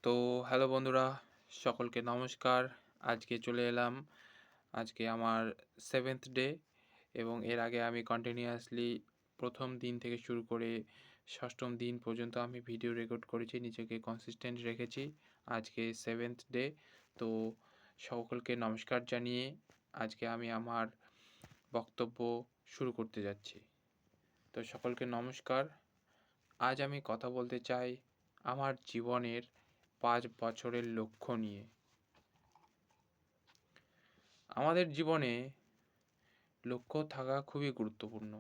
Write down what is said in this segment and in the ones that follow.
তো হ্যালো বন্ধুরা, সকলকে নমস্কার। আজকে চলে এলাম। আজকে আমার 7th ডে এবং এর আগে আমি কন্টিনিউয়াসলি ১ম দিন থেকে শুরু করে ৬ম দিন পর্যন্ত আমি ভিডিও রেকর্ড করেছি। নিজেকে কনসিস্টেন্ট রেখেছি। আজকে 7th ডে। তো সকলকে নমস্কার জানিয়ে আজকে আমি আমার বক্তব্য শুরু করতে যাচ্ছি। তো সকলকে নমস্কার। আজ আমি কথা বলতে চাই আমার জীবনের ৫ বছরের লক্ষ্য নিয়ে। আমাদের জীবনে লক্ষ্য থাকা খুবই গুরুত্বপূর্ণ।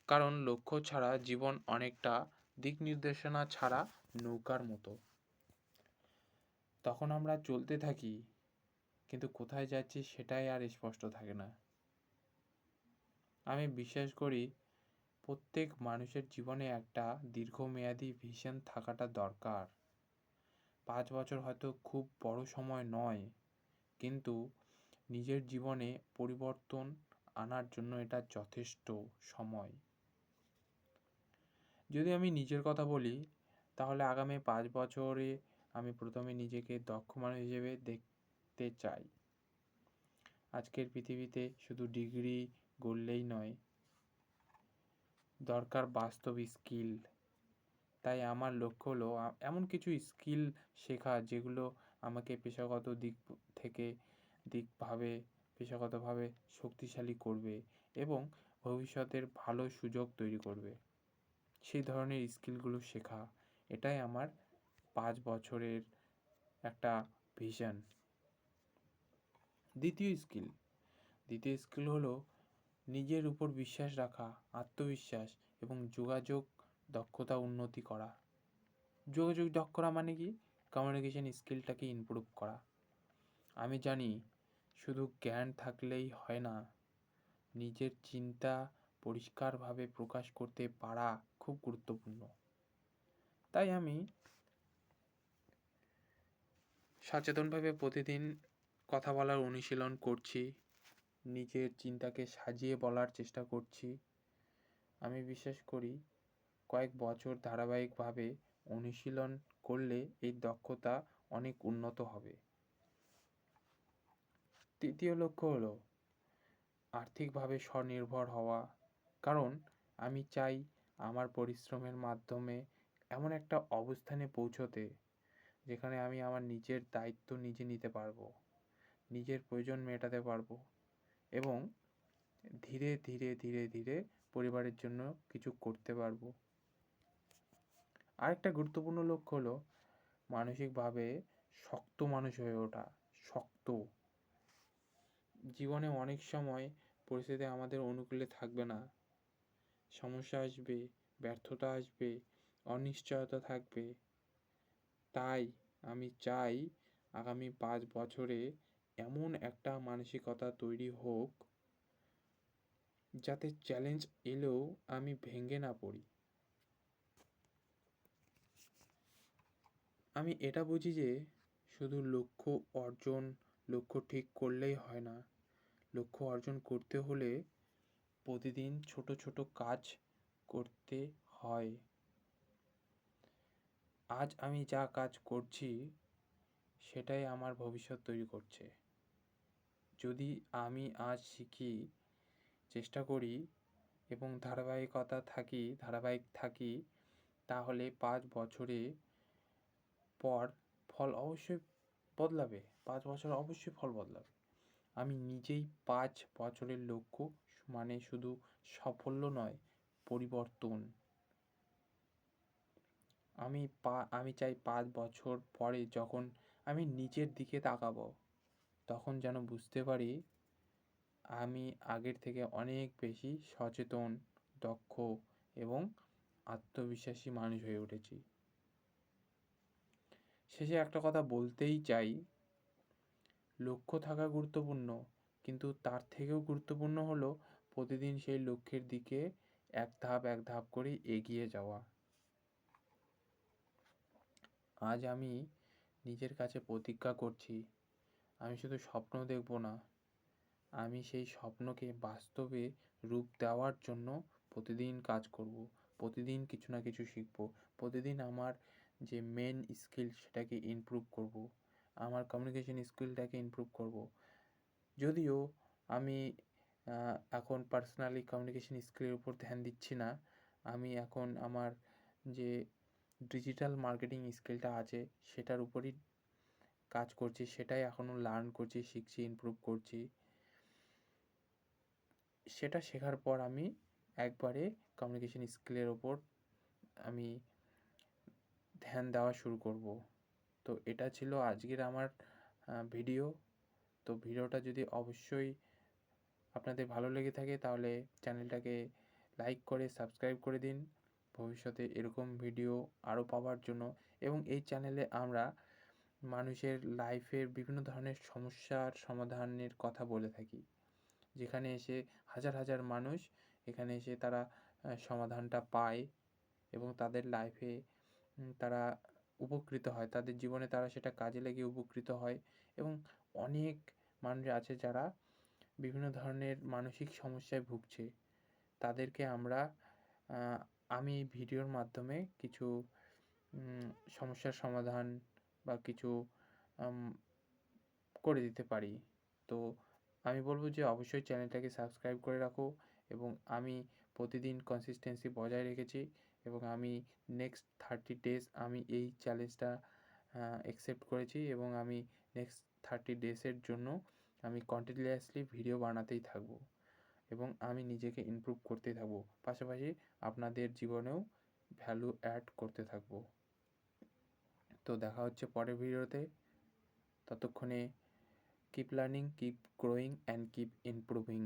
কারণ লক্ষ্য ছাড়া জীবন অনেকটা দিক নির্দেশনা ছাড়া নৌকার মতো। তখন আমরা চলতে থাকি, কিন্তু কোথায় যাচ্ছি সেটাই আর স্পষ্ট থাকে না। আমি বিশ্বাস করি প্রত্যেক মানুষের জীবনে একটা দীর্ঘমেয়াদী ভিশন থাকাটা দরকার। ৫ বছর হয়তো খুব বড় সময় নয়, কিন্তু নিজের জীবনে পরিবর্তন আনার জন্য এটা যথেষ্ট সময়। যদি আমি নিজের কথা বলি, তাহলে আগামী ৫ বছরে আমি প্রথমে নিজেকে দক্ষ মানুষ হিসেবে দেখতে চাই। আজকের পৃথিবীতে শুধু ডিগ্রি গড়লেই নয়, দরকার বাস্তব স্কিল। তাই আমার লক্ষ্য হলো এমন কিছু স্কিল শেখা যেগুলো আমাকে পেশাগত থেকে পেশাগতভাবে শক্তিশালী করবে এবং ভবিষ্যতের ভালো সুযোগ তৈরি করবে। সেই ধরনের স্কিলগুলো শেখা, এটাই আমার ৫ বছরের একটা ভিশন। দ্বিতীয় স্কিল হলো নিজের উপর বিশ্বাস রাখা, আত্মবিশ্বাস এবং যোগাযোগ দক্ষতা উন্নতি করা। যোগাযোগ দক্ষ করা মানে কি? কমিউনিকেশন স্কিলটাকে ইমপ্রুভ করা। আমি জানি শুধু জ্ঞান থাকলেই হয় না, নিজের চিন্তা পরিষ্কারভাবে প্রকাশ করতে পারা খুব গুরুত্বপূর্ণ। তাই আমি সচেতনভাবে প্রতিদিন কথা বলার অনুশীলন করছি, নিজের চিন্তাকে সাজিয়ে বলার চেষ্টা করছি। আমি বিশ্বাস করি কয়েক বছর ধারাবাহিকভাবে অনুশীলন করলে এই দক্ষতা অনেক উন্নত হবে। তৃতীয় লক্ষ্য হলো আর্থিকভাবে স্বনির্ভর হওয়া। কারণ আমি চাই আমার পরিশ্রমের মাধ্যমে এমন একটা অবস্থানে পৌঁছতে, যেখানে আমি আমার নিজের দায়িত্ব নিজে নিতে পারবো, নিজের প্রয়োজন মেটাতে পারবো এবং ধীরে ধীরে ধীরে ধীরে পরিবারের জন্য কিছু করতে পারবো। আরেকটা গুরুত্বপূর্ণ লক্ষ্য হলো মানসিকভাবে শক্ত মানুষ হয়ে ওঠা। শক্ত। জীবনে অনেক সময় পরিস্থিতি আমাদের অনুকূলে থাকবে না। সমস্যা আসবে, ব্যর্থতা আসবে, অনিশ্চয়তা থাকবে। তাই আমি চাই আগামী ৫ বছরে এমন একটা মানসিকতা তৈরি হোক, যাতে চ্যালেঞ্জ এলেও আমি ভেঙে না পড়ি। আমি এটা বুঝি যে শুধু লক্ষ্য ঠিক করলেই হয় না। লক্ষ্য অর্জন করতে হলে প্রতিদিন ছোট ছোট কাজ করতে হয়। আজ আমি যা কাজ করছি সেটাই আমার ভবিষ্যৎ তৈরি করছে। যদি আমি আজ শিখি, চেষ্টা করি এবং ধারাবাহিক থাকি, তাহলে ৫ বছরে পর ফল অবশ্যই বদলাবে। ৫ বছর অবশ্যই ফল বদলাবে। আমি নিজেই ৫ বছরের লক্ষ্য মানে শুধু সাফল্য নয়, পরিবর্তন। আমি চাই ৫ বছর পরে যখন আমি নিচের দিকে তাকাবো, তখন যেন বুঝতে পারি আমি আগের থেকে অনেক বেশি সচেতন, দক্ষ এবং আত্মবিশ্বাসী মানুষ হয়ে উঠেছি। শেষে একটা কথা বলতেই চাই, লক্ষ্য থাকা গুরুত্বপূর্ণ, কিন্তু তার থেকেও গুরুত্বপূর্ণ হলো প্রতিদিন সেই লক্ষ্যের দিকে এক ধাপ করে এগিয়ে যাওয়া। আজ আমি নিজের কাছে প্রতিজ্ঞা করছি, আমি শুধু স্বপ্ন দেখব না, আমি সেই স্বপ্নকে বাস্তবে রূপ দেওয়ার জন্য প্রতিদিন কাজ করব, প্রতিদিন কিছু না কিছু শিখব, প্রতিদিন আমার যে মেন স্কিল সেটাকে ইমপ্রুভ করব, আমার কমিউনিকেশন স্কিলটাকে ইমপ্রুভ করব। যদিও আমি এখন পার্সোনালি কমিউনিকেশন স্কিলের উপর ধ্যান দিচ্ছি না, আমি এখন আমার যে ডিজিটাল মার্কেটিং স্কিলটা আছে সেটার উপরই কাজ করছি, সেটাই এখনও লার্ন করছি, শিখছি, ইমপ্রুভ করছি। সেটা শেখার পর আমি একবারে কমিউনিকেশন স্কিলের ওপর আমি ধ্যান দেওয়া শুরু করব। তো এটা ছিল আজকের আমার ভিডিও। তো ভিডিওটা যদি অবশ্যই আপনাদের ভালো লেগে থাকে তাহলে চ্যানেলটাকে লাইক করে সাবস্ক্রাইব করে দিন ভবিষ্যতে এরকম ভিডিও আরও পাওয়ার জন্য। এবং এই চ্যানেলে আমরা মানুষের লাইফের বিভিন্ন ধরনের সমস্যার সমাধানের কথা বলে থাকি, যেখানে এসে হাজার হাজার মানুষ এখানে এসে তারা সমাধানটা পায় এবং তাদের লাইফে তারা উপকৃত হয়, তাদের জীবনে তারা সেটা কাজে লেগে উপকৃত হয়। এবং অনেক মানুষ আছে যারা বিভিন্ন ধরনের মানসিক সমস্যায় ভুগছে, তাদেরকে আমরা আমি এই ভিডিওর মাধ্যমে কিছু সমস্যার সমাধান বা কিছু করে দিতে পারি। তো আমি বলব যে অবশ্যই চ্যানেলটাকে সাবস্ক্রাইব করে রাখো। এবং আমি প্রতিদিন কনসিস্টেন্সি বজায় রেখেছি এবং আমি নেক্সট 30 ডেজ আমি এই চ্যালেঞ্জটা অ্যাকসেপ্ট করেছি এবং আমি নেক্সট 30 ডেজের জন্য আমি কন্টিনিউয়াসলি ভিডিও বানাতেই থাকবো এবং আমি নিজেকে ইমপ্রুভ করতেই থাকবো, পাশাপাশি আপনাদের জীবনেও ভ্যালু অ্যাড করতে থাকবো। তো দেখা হচ্ছে পরের ভিডিওতে। ততক্ষণে keep learning, keep growing and keep improving.